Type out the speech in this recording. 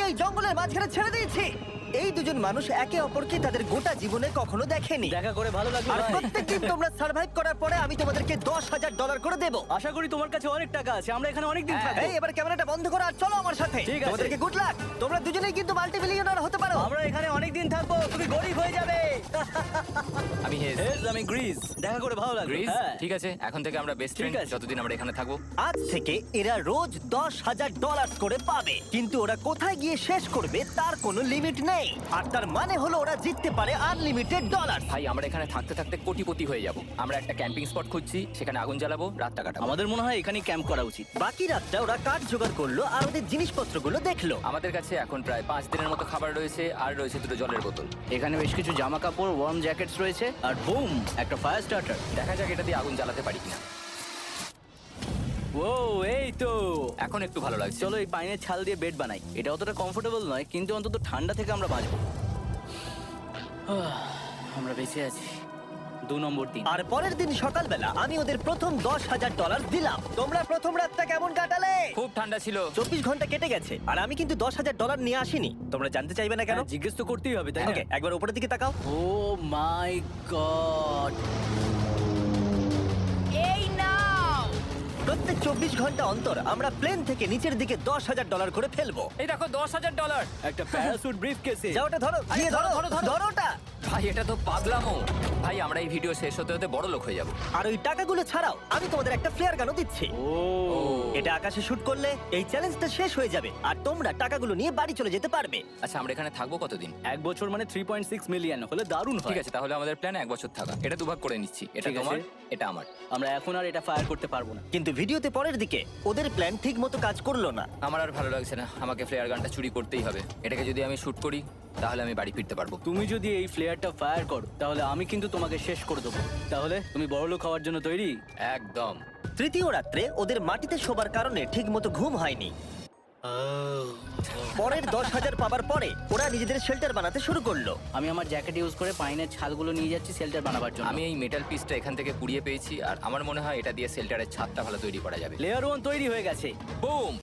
এই জঙ্গলের মাঝখানে ছেড়ে দিয়েছি। এই দুজন মানুষ একে অপরকে তাদের গোটা জীবনে কখনো দেখেনি। দেখা করে ভালো লাগলো আর ভাই। প্রত্যেকদিন তোমরা সার্ভাইভ করার পরে আমি তোমাদেরকে $10,000 করে দেবো। আশা করি তোমার কাছে অনেক টাকা আছে, আমরা এখানে অনেক দিন থাকবো। এই এবার ক্যামেরাটা বন্ধ করো আর চলো আমার সাথে। ঠিক আছে। তোমাদেরকে গুড লাক। তোমরা দুজনেই কিন্তু মাল্টি মিলিয়নার হতে পারো। আমরা এখানে অনেক দিন থাকবো, তুমি গরিব হয়ে যাবে। আমি হেজ। হেজ, আমি গ্রিস। দেখা করে ভালো লাগলো। গ্রিস হ্যাঁ। ঠিক আছে, এখন থেকে আমরা বেস্ট ঠিক ফ্রেন্ড আছে। যতদিন আমরা এখানে থাকবো। আজ থেকে এরা রোজ $10,000 করে পাবে, কিন্তু ওরা কোথায় গিয়ে শেষ করবে তার কোনো লিমিট নেই। আর তার মানে হলো ওরা জিততে পারে আনলিমিটেড ডলার। ভাই আমরা এখানে থাকতে থাকতে কোটিপতি হয়ে যাব। আমরা একটা ক্যাম্পিং স্পট খুঁজছি, সেখানে আগুন জ্বালাবো, রাতটা কাটাবো। আমাদের মনে হয় এখানে ক্যাম্প করা উচিত। বাকি রাতটা ওরা কাঠ জোগাড় করলো আর ওদের জিনিসপত্রগুলো দেখলো। আমাদের কাছে এখন প্রায় 5 দিনের মতো খাবার রয়েছে, আর রয়েছে 2 জলের বোতল। এখানে বেশ কিছু জামা কাপড়, ওয়ার্ম জ্যাকেটস রয়েছে, আর বুম, একটা ফায়ার স্টার্টার। দেখা যাক এটা দিয়ে আগুন জ্বালাতে পারি কিনা। ও, এই তো। এখন একটু ভালো লাগছে। চলো এই পাইনের ছাল দিয়ে বেড বানাই। এটা অতটা কমফোর্টেবল নয়, কিন্তু অন্তত ঠান্ডা থেকে আমরা বাঁচবো। আমরা বেঁচে আছি। 2 নম্বর দিন। আর পরের দিন সকালবেলা আমি ওদের প্রথম $10,000 দিলাম। তোমরা প্রথম রাতটা কেমন কাটালে? খুব ঠান্ডা ছিল। 24 ঘন্টা কেটে গেছে আর আমি কিন্তু $10,000 নিয়ে আসিনি। তোমরা জানতে চাইবে না কেন? হ্যাঁ, জিজ্ঞেস তো করতেই হবে, তাই না? ওকে, একবার উপরের দিকে তাকাও। ও মাই গড। প্রত্যেক 24 ঘন্টা অন্তর আমরা প্লেন থেকে নিচের দিকে $10,000 করে ফেলবো। এই দেখো $10,000। একটা প্যারাসুট ব্রিফকেসে। যা ওটা ধরো, গিয়ে ধরো, ধরো ওটা। ভাই এটা তো পাগলামো। ভাই আমরা এই ভিডিও শেষ হতে হতে বড় লোক হয়ে যাব। আর ওই টাকাগুলো ছাড়াও আমি তোমাদের একটা ফ্লেয়ার গানও দিচ্ছি। ও, এটা আকাশে শুট করলে এই চ্যালেঞ্জটা শেষ হয়ে যাবে আর তোমরা টাকাগুলো নিয়ে বাড়ি চলে যেতে পারবে। আচ্ছা আমরা এখানে থাকবো কতদিন? 1 বছর মানে 3.6 মিলিয়ন হলে দারুণ হয়। ঠিক আছে, তাহলে আমাদের প্ল্যান 1 বছর থাকা। এটা দুভাগ করে নিচ্ছি, এটা ঠিক আছে। তোমার, এটা আমার। আমরা এখন আর এটা ফায়ার করতে পারবো না। কিন্তু ভিডিওতে পরের দিকে ওদের প্ল্যান ঠিক মতো কাজ করলো না। আমার আর ভালো লাগছে না, আমাকে ফ্লেয়ার গানটা চুরি করতেই হবে। এটাকে যদি আমি শুট করি তাহলে আমি বাড়ি ফিরতে পারবো। তুমি যদি এই ফ্লেয়ারটা ফায়ার করো তাহলে আমি কিন্তু তোমাকে শেষ করে দেবো। তাহলে তুমি বড়লোক হওয়ার জন্য তৈরি? একদম। তৃতীয় রাত্রে ওদের মাটিতে শোবার কারণে ঠিক মতো ঘুম হয়নি। পরের 10,000 পাবার পরে ওরা নিজেদের শেল্টার বানাতে শুরু করলো। আমি আমার জ্যাকেট ইউজ করে পাইনের ছালগুলো নিয়ে যাচ্ছি শেল্টার বানাবার জন্য। আমি এই মেটাল পিসটা এখান থেকে কুড়িয়ে পেয়েছি, আর আমার মনে হয় এটা দিয়ে শেল্টারের ছাদটা ভালো তৈরি করা যাবে। লেয়ার 1 তৈরি হয়ে গেছে। বুম।